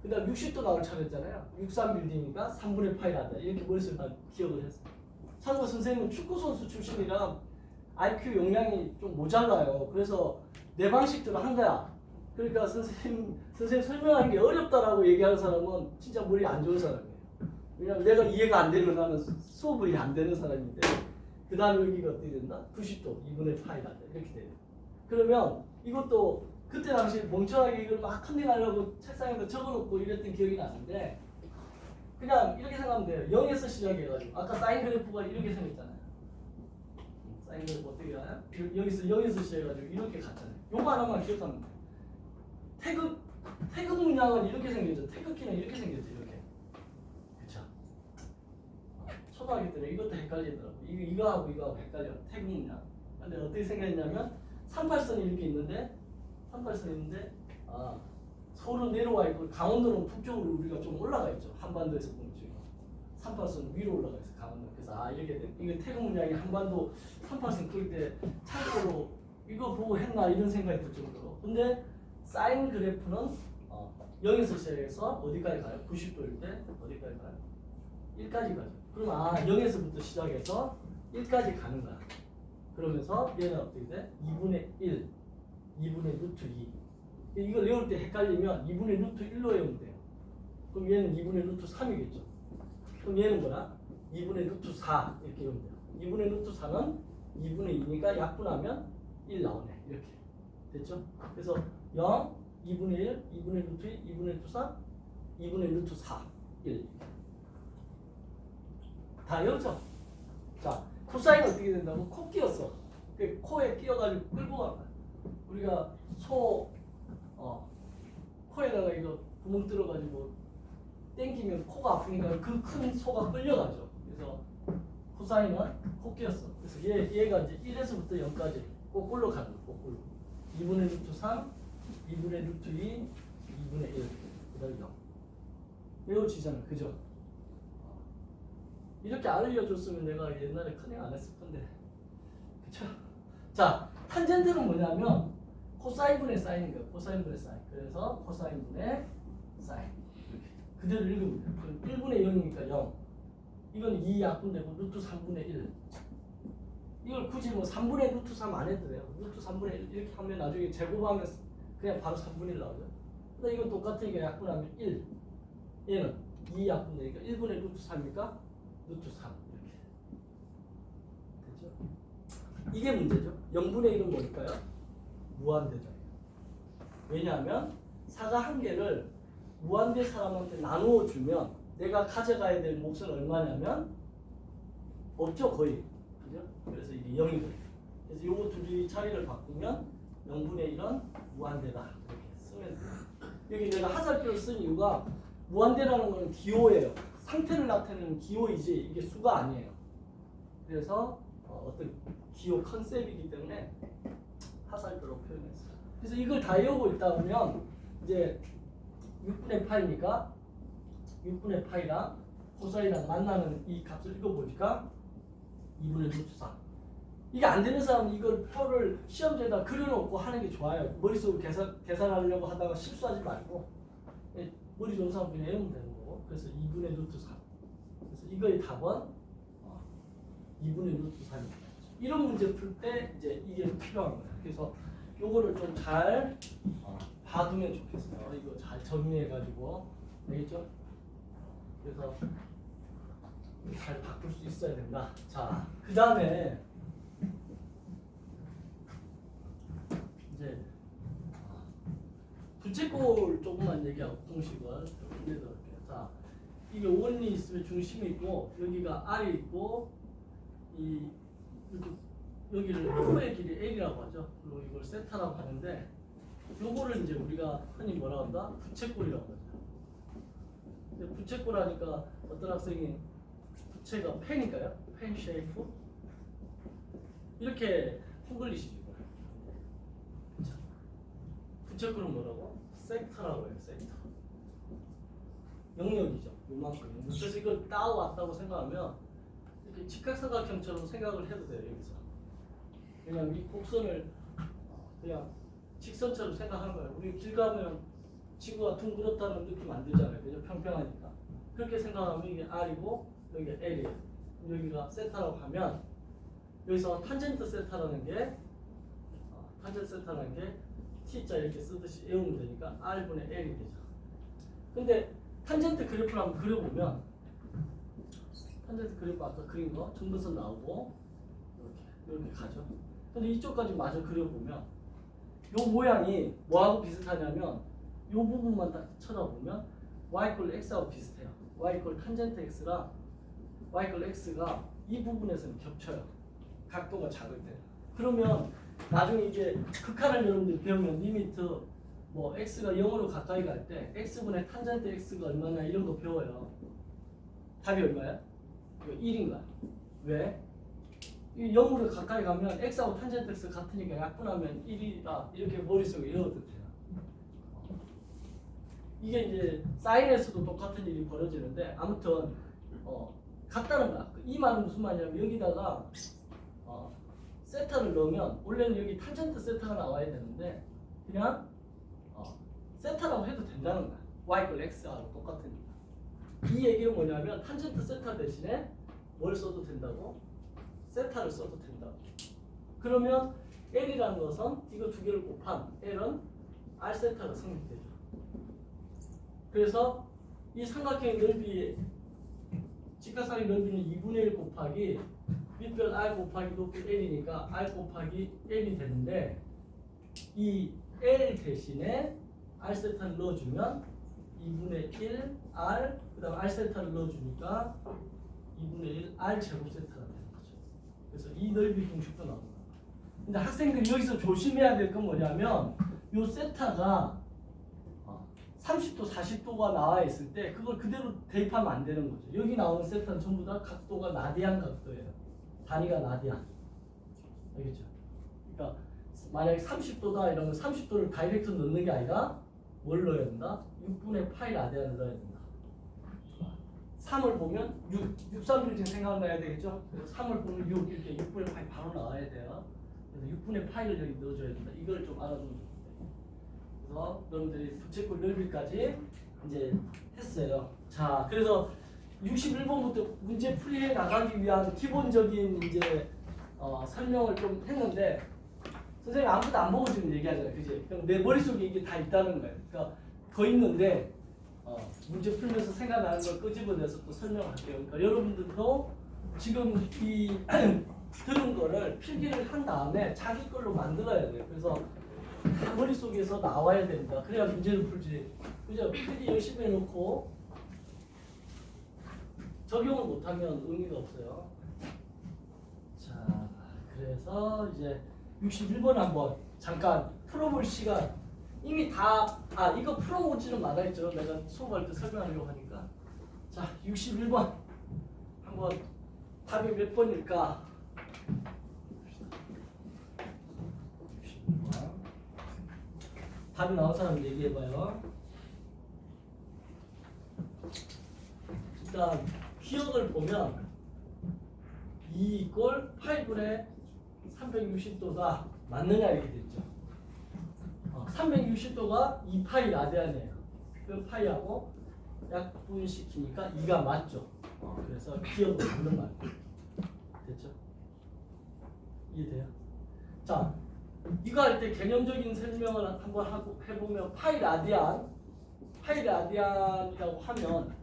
그 다음 60도 나올 차례잖아요. 63빌딩이니까 3분의 파이 라디안 이렇게 머릿속에 다 기억을 했어요. 참고 선생님은 축구선수 출신이라 IQ 용량이 좀 모자라요. 그래서 내 방식대로 한 거야. 그러니까 선생님 설명하는 게 어렵다라고 얘기하는 사람은 진짜 머리 안 좋은 사람이에요. 왜냐면 내가 이해가 안 되면 나는 수업이 안 되는 사람인데 그 다음에 여기가 어떻게 된다? 90도 2분의 파이다 이렇게 돼요. 그러면 이것도 그때 당시 멍청하게 이걸 막 컨닝하려고 책상에다 적어놓고 이랬던 기억이 나는데 그냥 이렇게 생각하면 돼요. 0에서 시작해가지고 아까 사인 그래프가 이렇게 생겼잖아요. 사인 그래프 어떻게 하냐? 여기서 시작해가지고 이렇게 갔잖아요. 요거 하나만 기억하면 돼. 태극 문양은 이렇게 생겼죠. 태극기는 이렇게 생겼죠. 이렇게. 그쵸? 초등학교 때는 이것도 헷갈리더라고. 이거하고 헷갈려. 태극 문양. 근데 어떻게 생겼냐면 38선이 이렇게 있는데 서울은 내려와 있고 강원도는 북쪽으로 우리가 좀 올라가 있죠. 한반도에서 보면 지금 38선 위로 올라가 있어. 강원도. 그래서 이렇게 이거 태극 문양이 한반도 38선 끓일 때 참고로 이거 보고 했나 이런 생각이 들 정도로. 근데 사인 그래프는 0에서 시작해서 어디까지 가요? 90도일 때 어디까지 가요? 1까지 가죠. 그럼 0에서부터 시작해서 1까지 가는 거야. 그러면서 얘는 어떻게 돼? 2분의 1, 2분의 루트 2. 이걸 외울 때 헷갈리면 2분의 루트 1로 외우면 돼요. 그럼 얘는 2분의 루트 3이겠죠. 그럼 얘는 뭐야? 2분의 루트 4 이렇게 외우면 돼요. 2분의 루트 4는 2분의 2니까 약분하면 1 나오네. 이렇게. 됐죠? 그래서 0, 2분의 1, 2분의 루트 2, 2분의 루트 4, 2분의 루트 4, 1. 다 외웠죠? 자, 코사인은 어떻게 된다고? 코 끼웠어. 그 코에 끼워가지고 끌고 간 거야. 우리가 코에다가 이거 구멍 뚫어가지고 땡기면 코가 아프니까 그 큰 소가 끌려가죠. 그래서 코사인은 코 끼웠어. 그래서 얘가 이제 1에서부터 0까지 거꾸로 가는 거야. 거꾸로. 2분의 루트 3, 2분의 루트 2, 2분의 1, 그다음 0. 외워지잖아, 그죠? 이렇게 알려줬으면 내가 옛날에 큰일 안 했을 건데, 그쵸? 자, 탄젠트는 뭐냐면 코사인분의 사인인 거야. 코사인분의 사인. 그래서 코사인분의 사인 이렇게 그대로 읽으면 돼요. 1분의 0이니까 0. 이건 2 약분되고 루트 3분의 1. 이걸 굳이 뭐 3분의 루트 3 안 해도 돼요. 루트 3분의 1 이렇게 하면 나중에 제곱하면 그냥 바로 3분의 1 나오죠. 근데 이건 똑같으니까 약분하면 1. 얘는 2 약분되니까 1분의 루트 3이니까 루트 3 이렇게. 됐죠? 이게 문제죠. 0분의 1은 뭘까요? 무한대죠. 왜냐하면 사가 한 개를 무한대 사람한테 나누어 주면 내가 가져가야 될 몫은 얼마냐면 없죠, 거의. 그죠? 그래서 이게 0이 돼요. 그래서 요거 둘이 자리를 바꾸면 0분의 1은 무한대다. 이렇게 쓰면 돼요. 여기 내가 하살표를 쓴 이유가 무한대라는 건 기호예요. 상태를 나타내는 기호이지 이게 수가 아니에요. 그래서 어떤 기호 컨셉이기 때문에 하살표로 표현했어요. 그래서 이걸 다 외우고 있다 보면 이제 6분의 파이니까 6분의 파이랑 코사인이랑 만나는 이 값을 읽어보니까 2분의 루트 4. 이게 안 되는 사람은 이걸 표를 시험지에다 그려놓고 하는 게 좋아요. 머릿속으로 계산하려고 하다가 실수하지 말고 머리 좋은 사람 그냥 외우면 되는 거고. 그래서 2분의 루트 3. 그래서 이거의 답은 2분의 루트 3입니다. 이런 문제 풀 때 이제 이게 필요한 거예요. 그래서 요거를 좀 잘 봐두면 좋겠어요. 이거 잘 정리해가지고 알겠죠? 그래서 잘 바꿀 수 있어야 된다. 자, 그 다음에 이제 부채꼴 조금만 얘기하고 공식을 좀 내드릴게요. 자, 이게 원이 있으면 중심이 있고 여기가 R이 있고 이렇게 여기를 코의 길이 L이라고 하죠. 그리고 이걸 세타라고 하는데 요거를 이제 우리가 흔히 뭐라고 한다? 부채꼴이라고 하죠. 근데 부채꼴 하니까 어떤 학생이 부채가 펜인가요? 펜 쉐이프? 이렇게 콩글리시죠. 부채꼴은 뭐라고? 섹터라고 해요. 섹터. 영역이죠. 요만큼. 그래서 이걸 따와왔다고 생각하면 이렇게 직각삼각형처럼 생각을 해도 돼요. 여기서. 그냥 이 곡선을 그냥 직선처럼 생각하는 거예요. 우리 길 가면 지구가 둥그렇다는 느낌 안 들잖아요. 그죠? 평평하니까. 그렇게 생각하면 이게 R이고 여기가 L이에요. 여기가 세타라고 하면 여기서 탄젠트 세타라는 게 T자 이렇게 쓰듯이 외우면 되니까 R분의 L이 되죠. 근데 탄젠트 그래프를 한번 그려보면 탄젠트 그래프 아까 그린 거 점근선 나오고 이렇게 가죠. 근데 이쪽까지 마저 그려보면 요 모양이 뭐하고 비슷하냐면 요 부분만 딱 쳐다보면 y = x하고 비슷해요. y = 탄젠트 x랑 y = x가 이 부분에서는 겹쳐요. 각도가 작을 때. 그러면 나중에 이게 극한을 여러분들이 배우면 리미트 뭐 x가 0으로 가까이 갈 때 x분의 탄젠트 x가 얼마냐 이런 거 배워요. 답이 얼마야? 1인가? 왜? 이 0으로 가까이 가면 x하고 탄젠트 x 같으니까 약분하면 1이다 이렇게 머릿속에 외워도 돼요. 이게 이제 사인에서도 똑같은 일이 벌어지는데 아무튼 같다는 거야. 이 말은 무슨 말이냐면 여기다가 세타를 넣으면 원래는 여기 탄젠트 세타가 나와야 되는데 그냥 세타라고 해도 된다는 거야. y = x하고 똑같으니까. 이 얘기는 뭐냐면 탄젠트 세타 대신에 뭘 써도 된다고? 세타를 써도 된다고. 그러면 L이라는 것은 이거 두 개를 곱한 L은 R 세타가 성립되죠. 그래서 이 삼각형의 넓이 직각상의 넓이는 2분의 1 곱하기 밑변 R 곱하기 높이 L이니까 R 곱하기 L이 되는데 이 L 대신에 R 세타를 넣어주면 2분의 1 R 그 다음 R 세타를 넣어주니까 2분의 1 R 제곱 세타가 되는 거죠. 그래서 이 넓이 공식도 나옵니다. 근데 학생들이 여기서 조심해야 될 건 뭐냐면 요 세타가 30도, 40도가 나와 있을 때 그걸 그대로 대입하면 안 되는 거죠. 여기 나오는 세타는 전부 다 각도가 나디안 각도예요. 단위가 나디안. 알겠죠? 그러니까 만약에 30도다 이러면 30도를 다이렉트 넣는 게 아니라 뭘 넣어야 된다? 6분의 파이 라디안을 넣어야 된다. 3을 보면 6, 3주지 생각나야 되겠죠? 그래서 3을 보면 6 이렇게 6분의 파이 바로 나와야 돼요. 그래서 6분의 파이를 여기 넣어줘야 된다. 이걸 좀 알아두면 돼요. 그래서 여러분들이 부채꼴 넓이까지 이제 했어요. 자, 그래서 61번부터 문제 풀이해 나가기 위한 기본적인 이제 설명을 좀 했는데 선생님 아무것도 안 보고 지금 얘기하잖아요, 그지? 그럼 내 머릿속에 이게 다 있다는 거예요. 그러니까 더 있는데 문제 풀면서 생각나는 걸 끄집어내서 또 설명할게요. 그러니까 여러분들도 지금 이 들은 거를 필기를 한 다음에 자기 걸로 만들어야 돼요. 그래서 다 머릿속에서 나와야 됩니다. 그래야 문제를 풀지. 그죠? 필기 열심히 해놓고 적용을 못하면 의미가 없어요. 자, 그래서 이제 61번 한번 잠깐 풀어볼 시간. 이미 다 이거 풀어보지는 말아있죠. 내가 수업할 때 설명하려고 하니까. 자, 61번 한번 답이 몇 번일까? 61번 답이 나온 사람 얘기해봐요. 일단 기억을 보면 2 = 8분의 360도다 맞느냐 이렇게 됐죠. 360도가 2파이 라디안이에요. 그 파이하고 약분시키니까 2가 맞죠. 그래서 기억을 맞는 말 됐죠? 이해돼요? 자, 이거 할 때 개념적인 설명을 한번 해보면 파이 라디안이라고 하면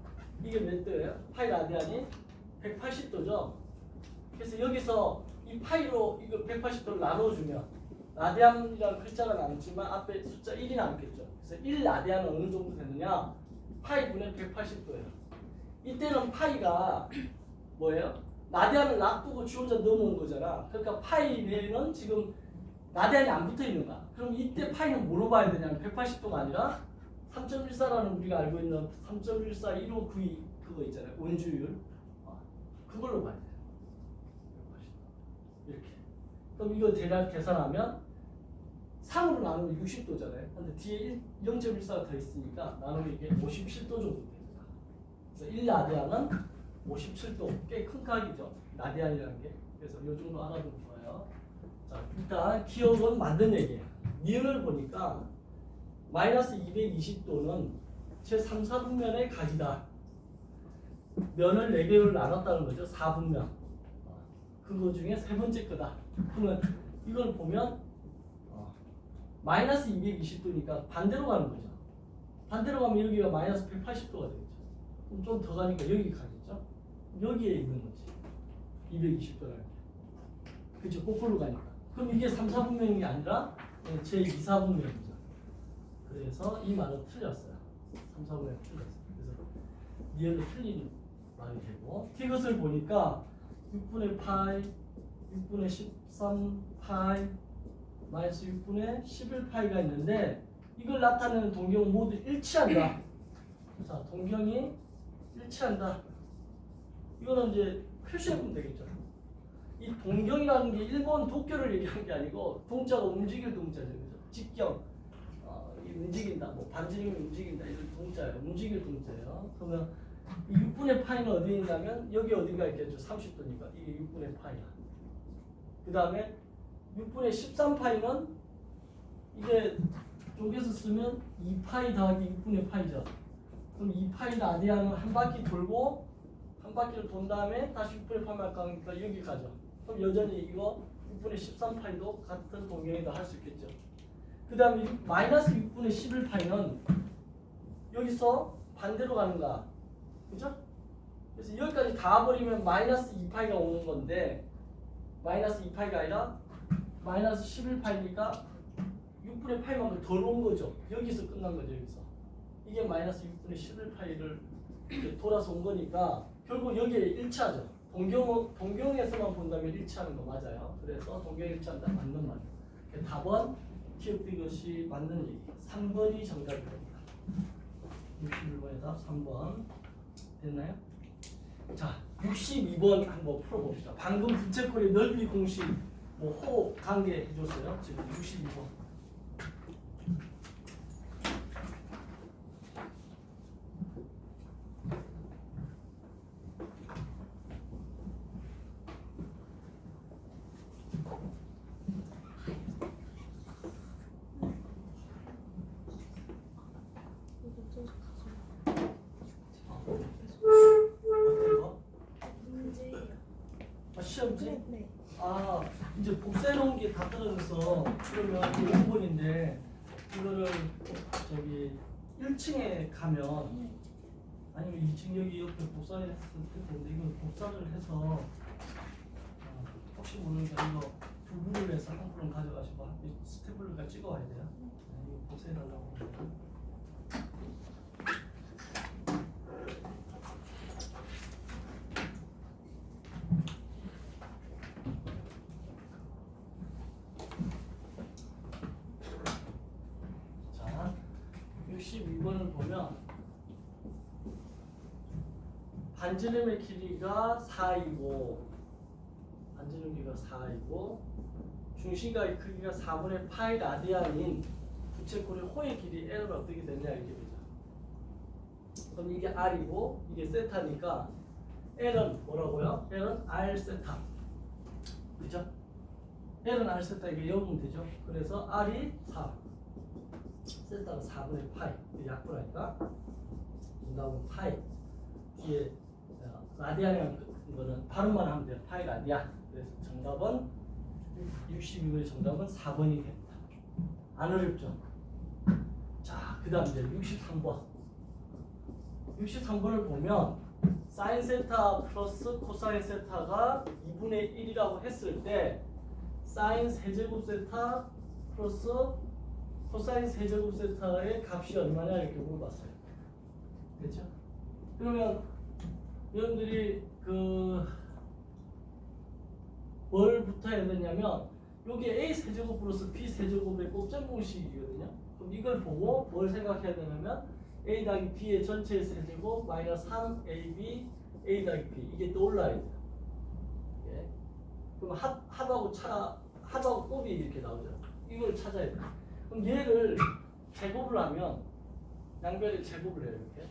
이게 몇 도예요? 파이 라디안이 180도죠. 그래서 여기서 이 파이로 이거 180도를 나눠주면 라디안이라는 글자가 남지만 앞에 숫자 1이 남겠죠. 그래서 1 라디안은 어느 정도 되느냐? 파이분의 180도예요. 이때는 파이가 뭐예요? 라디안을 놔두고 지 혼자 넣어놓은 거잖아. 그러니까 파이 내에는 지금 라디안이 안 붙어 있는 거야. 그럼 이때 파이는 뭐로 봐야 되냐면 180도가 아니라 3.14라는 우리가 알고 있는 3.141592 그거 있잖아요. 온주율. 그걸로 봐야 돼요. 이렇게. 그럼 이거 대략 계산하면 3으로 나누면 60도잖아요. 근데 뒤에 0.14가 더 있으니까 나누면 이게 57도 정도 됩니다. 그래서 1라디안은 57도. 꽤 큰 각이죠. 라디안이라는 게. 그래서 이 정도 알아두면 좋아요. 자, 일단 기억은 만든 얘기예요. 니은을 보니까 마이너스 220도는 제 3, 4분면의 각이다. 면을 4개로 나눴다는 거죠. 4분면. 그거 중에 세 번째 거다. 그러면 이걸 보면 마이너스 220도니까 반대로 가는 거죠. 반대로 가면 여기가 마이너스 180도가 되겠죠. 그럼 좀 더 가니까 여기 가겠죠. 여기에 있는 거지. 220도라는 게. 그렇죠. 거꾸로 가니까. 그럼 이게 3, 4분면이 아니라 제 2, 4분면이죠. 그래서 이 말은 틀렸어요. 3, 4분면 틀렸어요. 그래서 니은이 틀린 말이 되고 이것을 보니까 6분의 파이 6분의 13파이 마이너스 6분의 11파이가 있는데 이걸 나타내는 동경은 모두 일치한다. 자, 동경이 일치한다. 이거는 이제 표시해보면 되겠죠. 이 동경이라는 게 일본 도쿄를 얘기하는 게 아니고 동자가 움직일 동자죠. 그죠? 직경, 이 움직인다, 뭐 반지름이 움직인다 이런 동자예요. 움직일 동자예요. 그러면 이 6분의 파이는 어디에 있냐면 여기 어딘가 있겠죠. 30도니까 이게 6분의 파이야. 그 다음에 6분의 13파이는 이게 쪽에서 쓰면 2파이 더하기 6분의 파이죠. 그럼 2파이 라디안은 한 바퀴 돌고 한 바퀴를 돈 다음에 다시 6분의 파이만 가니까 여기 가죠. 그럼 여전히 이거 6분의 13파이도 같은 동경이다 할 수 있겠죠. 그 다음에 마이너스 6분의 11파이는 여기서 반대로 가는 거야. 그죠? 그래서 여기까지 다 버리면 마이너스 2파이가 오는 건데 마이너스 2파이가 아니라 마이너스 11파이니까 6분의 파이만큼 덜 온 거죠. 여기서 끝난 거죠. 여기서. 이게 마이너스 6분의 11파이를 돌아서 온 거니까 결국 여기에 일치하죠. 동경에서만 본다면 일치하는 거 맞아요. 그래서 동경 일치한다. 맞는 말이에요. 답은 기억된 것이 맞는 얘기. 3번이 정답이 됩니다. 61번의 답 3번. 됐나요? 자, 62번 한번 풀어봅시다. 방금 부채꼴의 넓이 공식 뭐 호흡 관계 해줬어요. 지금 62번. 어떤 거? 문제예요. 시험지? 네. 아, 이제 복사해놓은 게 다 떨어져서 그러면 5번인데 이거를 저기 1층에 가면 아니면 2층 여기 옆에 복사했을 텐데 이거 복사를 해서 혹시 모르니까 이거 부분을 해서 한 프로 가져가시고 스태플러가 찍어와야 돼요. 이거 복사해달라고 합니다. 자, 62번을 보면 반지름의 길이가 4이고 반지름 길이가 4이고 중심각의 크기가 4분의 파이 라디안인 부채꼴의 호의 길이 L은 어떻게 되냐 이렇게 보자. 그럼 이게 R이고 이게 세타니까 L은 뭐라고요? L은 R 세타. 그죠? L은 R 세타 이게 여우면 되죠. 그래서 R이 4. 세타가 4분의 파이. 약분하니까 나오면 파이. 뒤에 라디안이라는 거는 발음만 하면 돼요. 파이 라디안. 그래서 정답은 62번의 정답은 4번이 됩니다. 안 어렵죠? 자, 그 다음 이제 63번. 63번을 보면 사인 세타 플러스 코사인 세타가 2분의 1이라고 했을 때 사인 세제곱 세타 플러스 코사인 세제곱 세타의 값이 얼마냐 이렇게 물어봤어요. 그렇죠? 그러면 여러분들이 뭘 붙어야 되냐면 여기 A 세제곱 플러스 B 세제곱의 곱셈 공식이거든요. 그럼 이걸 보고 뭘 생각해야 되냐면 A 더하기 B의 전체 세제곱 마이너스 3AB A 더하기 B 이게 떠올라야 돼요. 예. 그럼 합하고 곱이 이렇게 나오죠. 이걸 찾아야 돼요. 그럼 얘를 제곱을 하면 양변에 제곱을 해요. 이렇게.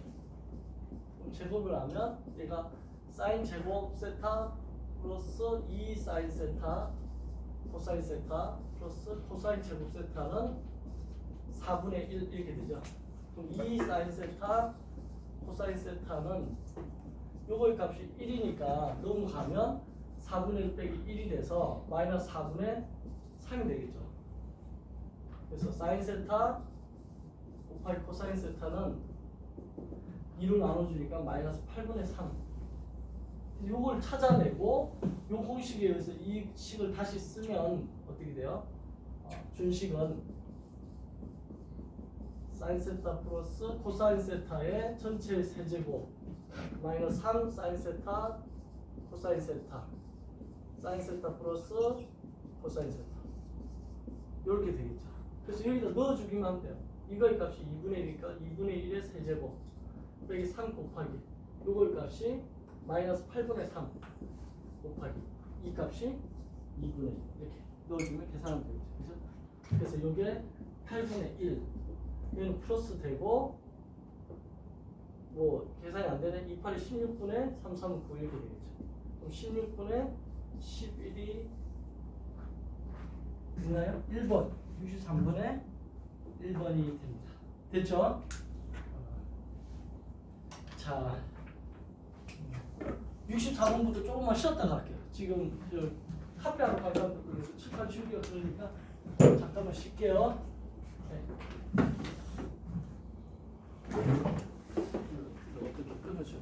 그럼 제곱을 하면 얘가 사인 제곱 세타 플러스 2 사인 세타 코사인 세타 플러스 코사인 제곱 세타는 4분의 1 이렇게 되죠. 그럼 2 사인 세타 코사인 세타는 요거의 값이 1이니까 넘어가면 4분의 1 빼기 1이 돼서 마이너스 4분의 3이 되겠죠. 그래서 사인 세타 곱하기 코사인 세타는 2로 나눠주니까 마이너스 8분의 3. 요걸 찾아내고 요 공식에 의해서 이 식을 다시 쓰면 어떻게 돼요? 준식은 사인 세타 플러스 코사인 세타의 전체 세제곱 마이너스 3 사인 세타 코사인 세타 사인 세타 플러스 코사인 세타 이렇게 되겠죠. 그래서 여기다 넣어주기만 하면 돼요. 이거의 값이 2분의 1이니까 2분의 1의 세제곱 여기 3 곱하기 요거의 값이 마이너스 8분의 3 곱하기 이 값이 2분의 1 이렇게 넣어주면 계산하면 되겠죠. 그죠? 그래서 요게 8분의 1 얘는 플러스 되고 뭐 계산이 안 되네. 2, 8이 16분의 3, 3, 9 이렇게 되겠죠. 그럼 16분의 11이 됐나요? 1번 63분의 1번이 됩니다. 됐죠? 자 64번부터 조금만 쉬었다 갈게요. 지금 저 카페하러 갈 사람들 칠판 치우기가 그러니까 잠깐만 쉴게요. 네. 어떻게 끊어줘?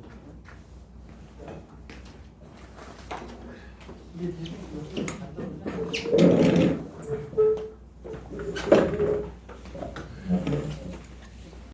이게 되게 간단한데?